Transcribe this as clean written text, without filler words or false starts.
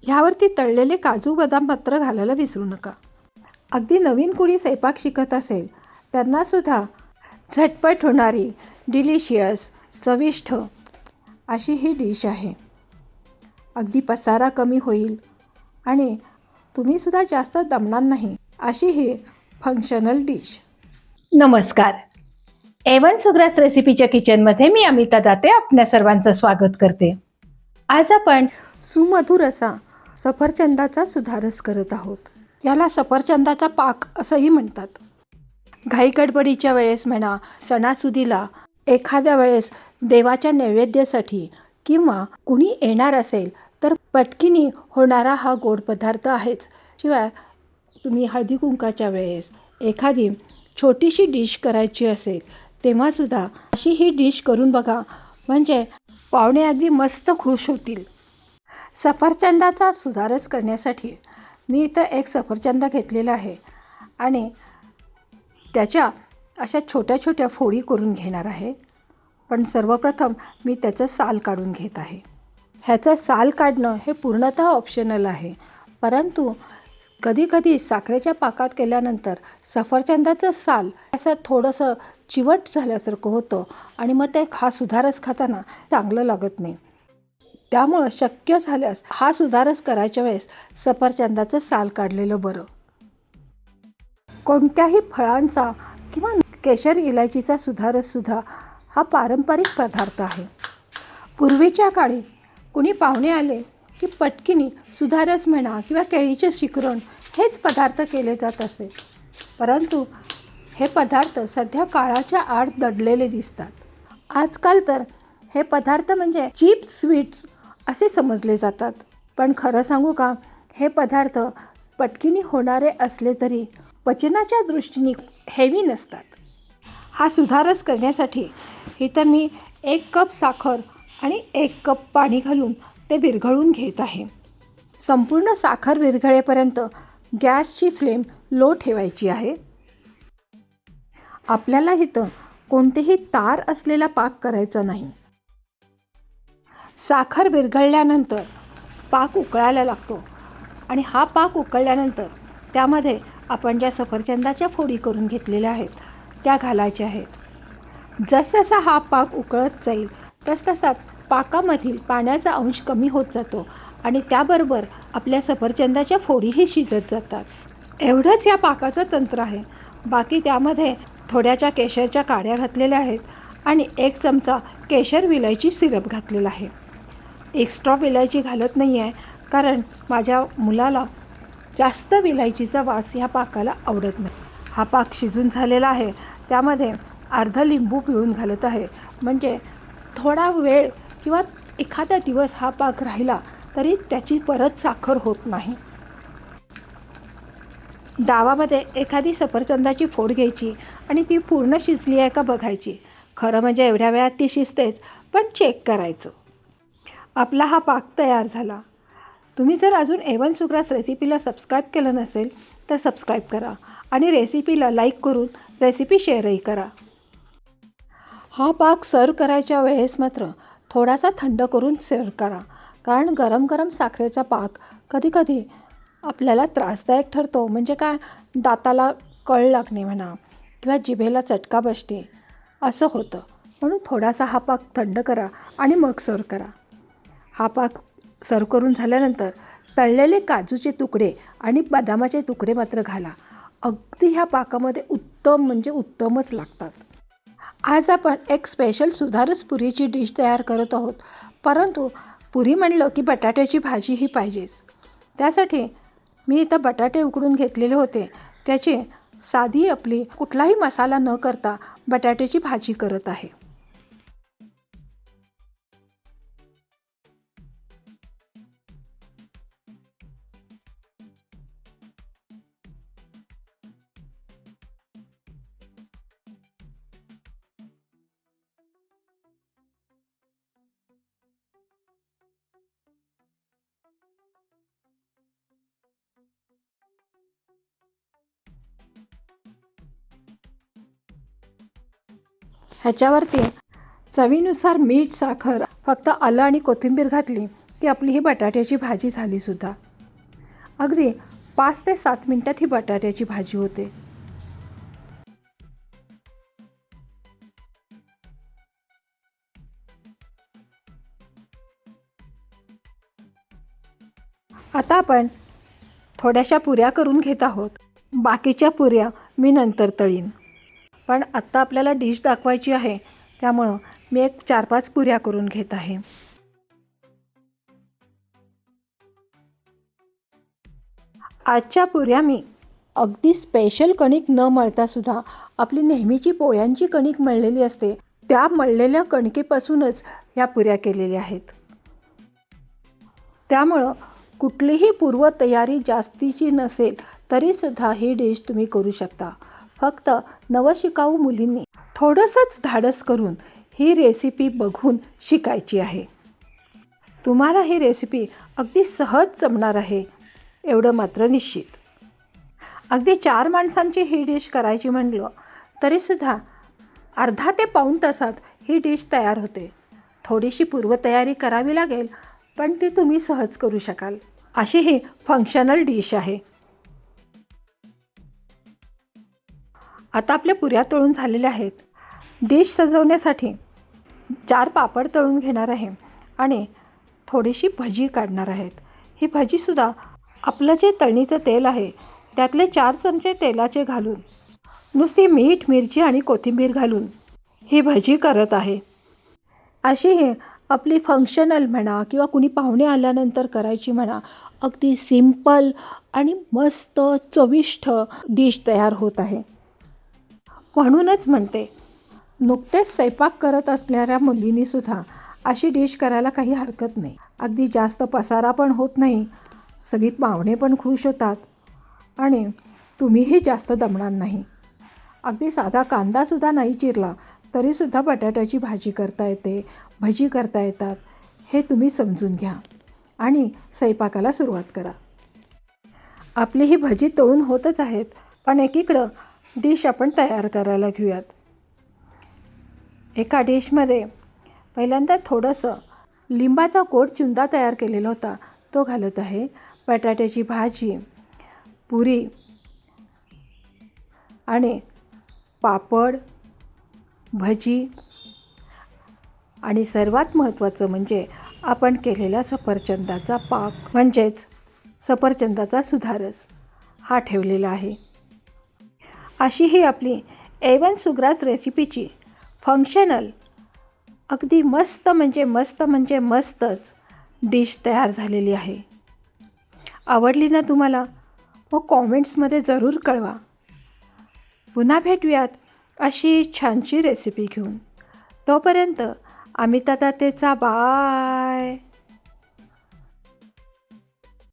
ह्यावरती तळलेले काजू बदाम मात्र घालायला विसरू नका. अगदी नवीन कुणी स्वयंपाक शिकत असेल त्यांनासुद्धा झटपट होणारी, डिलिशियस, चविष्ट अशी ही डिश आहे. अगदी पसारा कमी होईल आणि तुम्हीसुद्धा जास्त दमणार नाही अशी ही फंक्शनल डिश. नमस्कार. एवन सुग्रास रेसिपीच्या किचनमध्ये मी अमिता दाते आपल्या सर्वांचं स्वागत करते. आज आपण सुमधुर असा सफरचंदाचा सुधारस करत आहोत. याला सफरचंदाचा पाक असंही म्हणतात. घाईगडबडीच्या वेळेस म्हणा, सणासुदीला, एखाद्या वेळेस देवाच्या नैवेद्यासाठी किंवा कुणी येणार असेल तर पटकिनी होणारा हा गोड पदार्थ आहेच. शिवाय तुम्ही हळदी कुंकाच्या वेळेस एखादी छोटीशी डिश करायची असेल तेव्हासुद्धा अशी ही डिश करून बघा, म्हणजे पाहुणे अगदी मस्त खुश होतील. सफरचंदाचा सुधारस करण्यासाठी मी इथं एक सफरचंद घेतलेला आहे आणि त्याच्या अशा छोट्या छोट्या फोडी करून घेणार आहे. पण सर्वप्रथम मी त्याचं साल काढून घेत आहे. ह्याचं साल काढणं हे पूर्णतः ऑप्शनल आहे, परंतु कधीकधी साखरेच्या पाकात केल्यानंतर सफरचंदाचं साल असं थोडंसं चिवट झाल्यासारखं होतं आणि मग ते हा सुधारस खाताना चांगलं लागत नाही. त्यामुळं शक्य झाल्यास हा सुधारस करायच्या वेळेस सफरचंदाचं साल काढलेलं बरं. कोणत्याही फळांचा किंवा केशर इलायचीचा सुधारससुद्धा हा पारंपरिक पदार्थ आहे. पूर्वीच्या काळी कुणी पाहुणे आले की पटकिनी सुधारस म्हणा किंवा केळीचे शिकरण हेच पदार्थ केले जात असे. परंतु हे पदार्थ सध्या काळाच्या आड दडलेले दिसतात. आजकाल तर हे पदार्थ म्हणजे चीप स्वीट्स असे समजले जातात. पण खरं सांगू का, हे पदार्थ पटकिनी होणारे असले तरी पचनाच्या दृष्टीने हेवी नसतात. हा सुधारस करण्यासाठी इथं मी 1 कप साखर आणि 1 कप पाणी घालून ते विरघळून घेत आहे. संपूर्ण साखर विरघळेपर्यंत गॅसची फ्लेम लो ठेवायची आहे. आपल्याला इथं कोणतेही तार असलेला पाक करायचा नाही. साखर विरघळल्यानंतर पाक उकळायला लागतो आणि हा पाक उकळल्यानंतर त्यामध्ये आपण ज्या सफरचंदाच्या फोडी करून घेतलेल्या आहेत त्या घालायच्या आहेत. जसजसा हा पाक उकळत जाईल तसतसा पाकामधील पाण्याचा अंश कमी होत जातो आणि त्याबरोबर आपल्या सफरचंदाच्या फोडीही शिजत जातात. एवढंच या पाकाचं तंत्र आहे. बाकी त्यामध्ये थोड्याच्या केशरच्या काड्या घातलेल्या आहेत आणि 1 चमचा केशर विलायची सिरप घातलेला आहे. एक्स्ट्रा विलायची घालत नाही आहे, कारण माझ्या मुलाला जास्त विलायचीचा वास ह्या पाकाला आवडत नाही. हा पाक शिजून झालेला आहे, त्यामध्ये अर्धा लिंबू पिळून घालत आहे, म्हणजे थोडा वेळ किंवा एखादा दिवस हा पाक राहिला तरी त्याची परत साखर होत नाही. डावामध्ये एखादी सफरचंदाची फोड घ्यायची आणि ती पूर्ण शिजली आहे का बघायची. खरं म्हणजे एवढ्या वेळात ती शिजतेच, पण चेक करायचं. आपला हा पाक तयार झाला. तुम्ही जर अजून एवन सुग्रास रेसिपीला सबस्क्राईब केलं नसेल तर सबस्क्राईब करा आणि रेसिपीला लाईक करून रेसिपी शेअरही करा. हा पाक सर्व करायच्या वेळेस मात्र थोडासा थंड करून सर्व करा, कारण गरम गरम साखरेचा पाक कधीकधी आपल्याला त्रासदायक ठरतो. म्हणजे काय, दाताला कळ लागणे म्हणा किंवा जिभेला चटका बसणे असं होतं. म्हणून थोडासा हा पाक थंड करा आणि मग सर्व करा. हा पाक सर्व करून झाल्यानंतर तळलेले काजूचे तुकडे आणि बदामाचे तुकडे मात्र घाला. अगदी ह्या पाकामध्ये उत्तम म्हणजे उत्तमच लागतात. आज आपण एक स्पेशल सुधारस पुरीची डिश तयार करत आहोत, परंतु पुरी म्हणलं की बटाट्याची भाजी ही पाहिजेच. त्यासाठी मी इथं बटाटे उकडून घेतलेले होते. त्याची साधी आपली कुठलाही मसाला न करता बटाट्याची भाजी करत आहे. ह्याच्यावरती चवीनुसार मीठ, साखर, फक्त आलं आणि कोथिंबीर घातली की आपली ही बटाट्याची भाजी झालीसुद्धा. अगदी 5 ते 7 मिनटात ही बटाट्याची भाजी होते. आता आपण थोड्याशा पुऱ्या करून घेत आहोत. बाकीच्या पुऱ्या मी नंतर तळीन. पण आत्ता आपल्याला डिश दाखवायची आहे, त्यामुळं मी एक 4-5 पुऱ्या करून घेत आहे. आजच्या पुऱ्या मी अगदी स्पेशल कणिक न मळतासुद्धा आपली नेहमीची पोळ्यांची कणिक मळलेली असते, त्या मळलेल्या कणकेपासूनच या पुऱ्या केलेल्या आहेत. त्यामुळं कुठलीही पूर्वतयारी जास्तीची नसेल तरीसुद्धा ही डिश तुम्ही करू शकता. फक्त नवशिकाऊ मुलींनी थोडंसंच धाडस करून ही रेसिपी बघून शिकायची आहे. तुम्हाला ही रेसिपी अगदी सहज जमणार आहे एवढं मात्र निश्चित. अगदी 4 माणसांची ही डिश करायची म्हटलं तरीसुद्धा अर्धा ते पाऊण तासात ही डिश तयार होते. थोडीशी पूर्वतयारी करावी लागेल, पण ती तुम्ही सहज करू शकाल अशी ही फंक्शनल डिश आहे. आता आपल्या पुऱ्या तळून झालेल्या आहेत. डिश सजवण्यासाठी 4 पापड तळून घेणार आहे आणि थोडीशी भजी काढणार आहेत. ही भजीसुद्धा आपलं जे तळणीचं तेल आहे त्यातले 4 चमचे तेलाचे घालून नुसती मीठ, मिरची आणि कोथिंबीर घालून ही भजी करत आहे. अशी ही आपली फंक्शनल म्हणा किंवा कुणी पाहुणे आल्यानंतर करायची म्हणा, अगदी सिंपल आणि मस्त चविष्ट डिश तयार होत आहे. म्हणूनच म्हणते, नुकतेच स्वयंपाक करत असणाऱ्या मुलींनीसुद्धा अशी डिश करायला काही हरकत नाही. अगदी जास्त पसारा पण होत नाही, सगळी पाहुणे पण खुश होतात आणि तुम्हीही जास्त दमणार नाही. अगदी साधा कांदासुद्धा नाही चिरला तरीसुद्धा बटाट्याची भाजी करता येते, भजी करता येतात, हे तुम्ही समजून घ्या आणि स्वयंपाकाला सुरुवात करा. आपली ही भजी तळून होतच आहेत, पण एकीकडं डिश आपण तयार करायला घेऊयात. एका डिशमध्ये पहिल्यांदा थोडंसं लिंबाचा गोड चुंदा तयार केलेला होता तो घालत आहे. बटाट्याची भाजी, पुरी आणि पापड, भजी आणि सर्वात महत्त्वाचं म्हणजे आपण केलेला सफरचंदाचा पाक म्हणजेच सफरचंदाचा सुधारस हा ठेवलेला आहे. अशी ही आपली A1 सुग्रास रेसिपीची फंक्शनल अगदी मस्त म्हणजे मस्तच डिश तयार झालेली आहे. आवडली ना तुम्हाला? मग कॉमेंट्समध्ये जरूर कळवा. पुन्हा भेटूयात अशी छानशी रेसिपी घेऊन. तोपर्यंत अमिता तातेचा बाय.